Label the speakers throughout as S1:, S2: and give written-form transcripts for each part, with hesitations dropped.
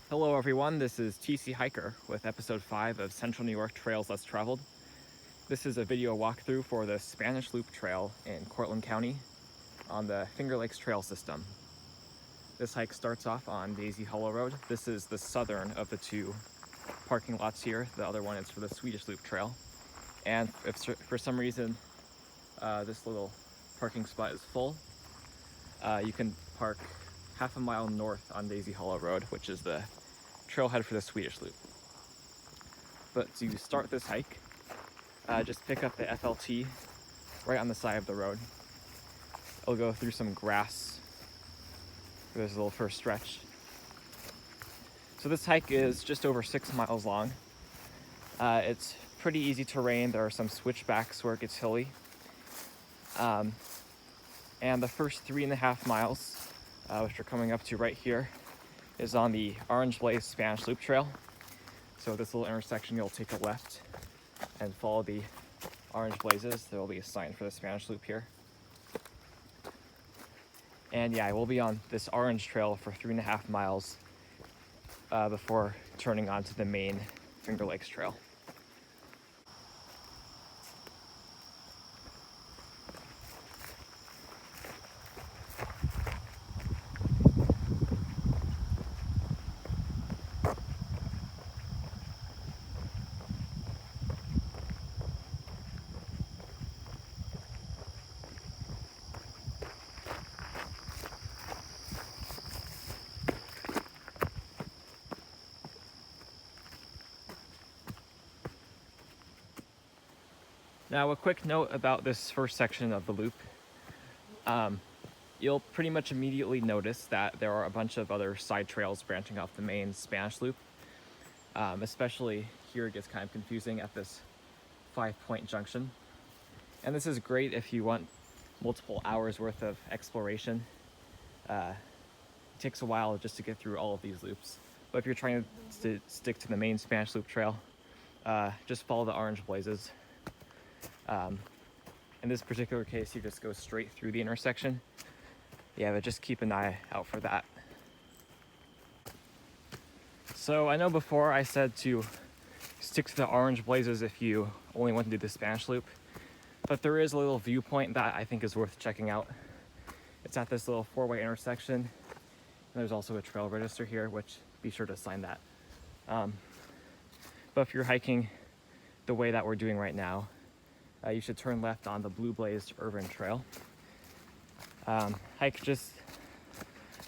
S1: Hello everyone, this is TC Hiker with episode 5 of Central New York Trails Less Traveled. This is a video walkthrough for the Spanish Loop Trail in Cortland County on the Finger Lakes Trail system. This hike starts off on Daisy Hollow Road. This is the southern of the two parking lots here. The other one is for the Swedish Loop Trail. And if for some reason this little parking spot is full, you can park half a mile north on Daisy Hollow Road, which is the trailhead for the Swedish Loop. But to start this hike, just pick up the FLT right on the side of the road. It'll go through some grass for this little first stretch. So this hike is just over 6 miles long. It's pretty easy terrain. There are some switchbacks where it gets hilly. And the first 3.5 miles, which we're coming up to right here, is on the Orange Blaze Spanish Loop Trail. So this little intersection, you'll take a left and follow the orange blazes. There will be a sign for the Spanish Loop here. And yeah, we'll be on this orange trail for 3.5 miles before turning onto the main Finger Lakes Trail. Now, a quick note about this first section of the loop. You'll pretty much immediately notice that there are a bunch of other side trails branching off the main Spanish Loop. Especially here, it gets kind of confusing at this 5-point junction. And this is great if you want multiple hours worth of exploration. It takes a while just to get through all of these loops. But if you're trying to stick to the main Spanish Loop Trail, just follow the orange blazes. In this particular case, you just go straight through the intersection. Yeah, but just keep an eye out for that. So I know before I said to stick to the orange blazes if you only want to do the Spanish Loop, but there is a little viewpoint that I think is worth checking out. It's at this little 4-way intersection, and there's also a trail register here, which be sure to sign that. But if you're hiking the way that we're doing right now, you should turn left on the Blue Blazed Irvin Trail. Hike just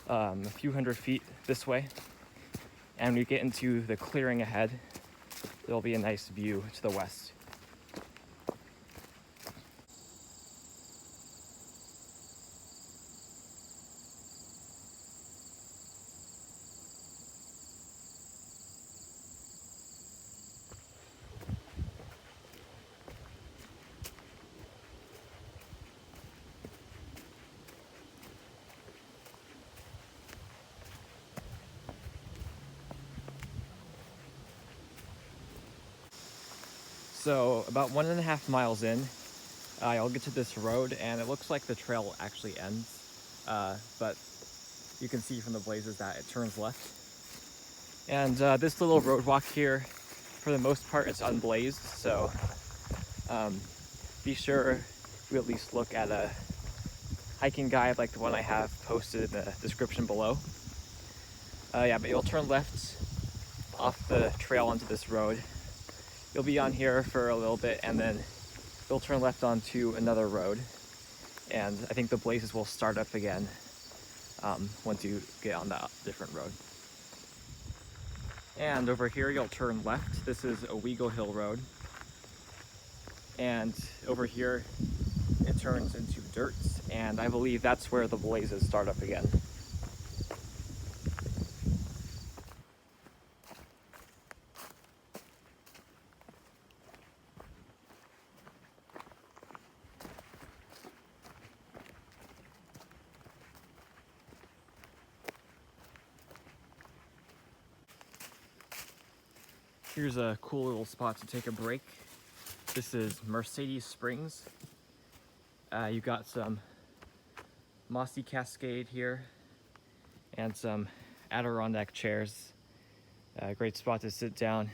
S1: a few hundred feet this way, and when you get into the clearing ahead, there'll be a nice view to the west. So about 1.5 miles in, I'll get to this road, and it looks like the trail actually ends, but you can see from the blazes that it turns left. And this little road walk here, for the most part, it's unblazed, so be sure to at least look at a hiking guide like the one I have posted in the description below. Yeah, but you'll turn left off the trail onto this road. You'll be on here for a little bit, and then you'll turn left onto another road, and I think the blazes will start up again once you get on that different road. And over here you'll turn left. This is Owego Hill Road, and over here it turns into dirt, and I believe that's where the blazes start up again. Here's a cool little spot to take a break. This is Mercedes Springs. You got some mossy cascade here and some Adirondack chairs. A great spot to sit down,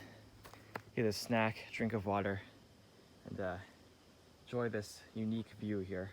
S1: get a snack, drink of water, and enjoy this unique view here.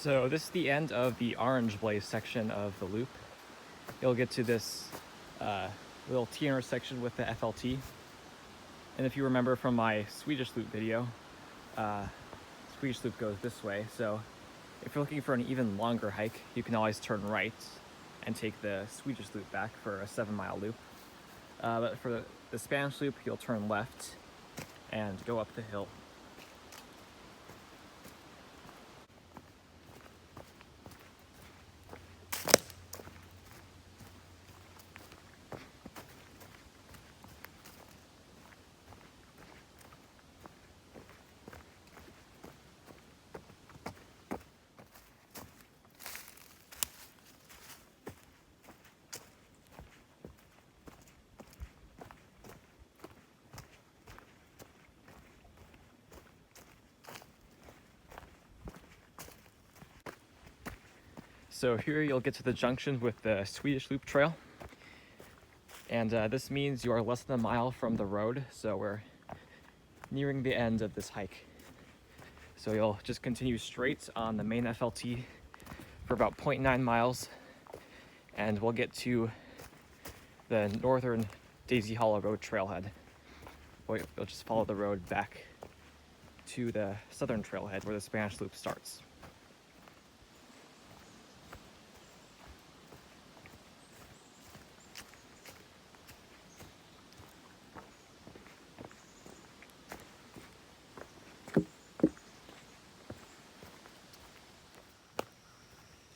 S1: So this is the end of the Orange Blaze section of the loop. You'll get to this little T-intersection with the FLT. And if you remember from my Swedish loop video, Swedish loop goes this way. So if you're looking for an even longer hike, you can always turn right and take the Swedish loop back for a 7-mile loop. But for the Spanish loop, you'll turn left and go up the hill. So here you'll get to the junction with the Swedish Loop Trail. And this means you are less than a mile from the road, so we're nearing the end of this hike. So you'll just continue straight on the main FLT for about 0.9 miles, and we'll get to the northern Daisy Hollow Road trailhead. You'll just follow the road back to the southern trailhead where the Spanish Loop starts.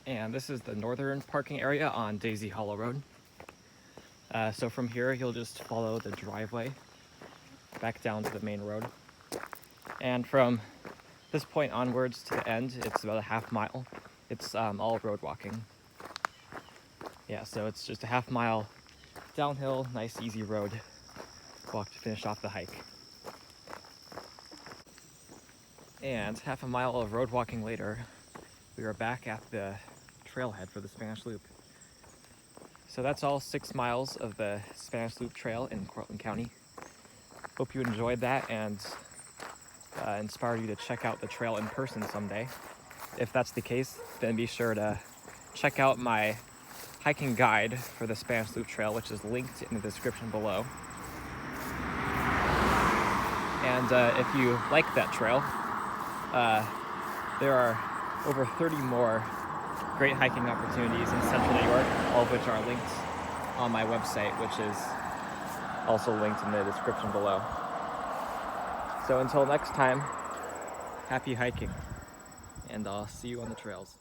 S1: And this is the northern parking area on Daisy Hollow Road. So from here, you'll just follow the driveway back down to the main road. And from this point onwards to the end, it's about a half-mile. It's all road walking. Yeah, so it's just a half-mile downhill, nice easy road walk to finish off the hike. And half a mile of road walking later, we are back at the trailhead for the Spanish Loop. So that's all 6 miles of the Spanish Loop Trail in Cortland County. Hope you enjoyed that and inspired you to check out the trail in person someday. If that's the case, then be sure to check out my hiking guide for the Spanish Loop Trail, which is linked in the description below. And if you like that trail, there are over 30 more great hiking opportunities in central New York, all of which are linked on my website, which is also linked in the description below. So until next time, happy hiking, and I'll see you on the trails.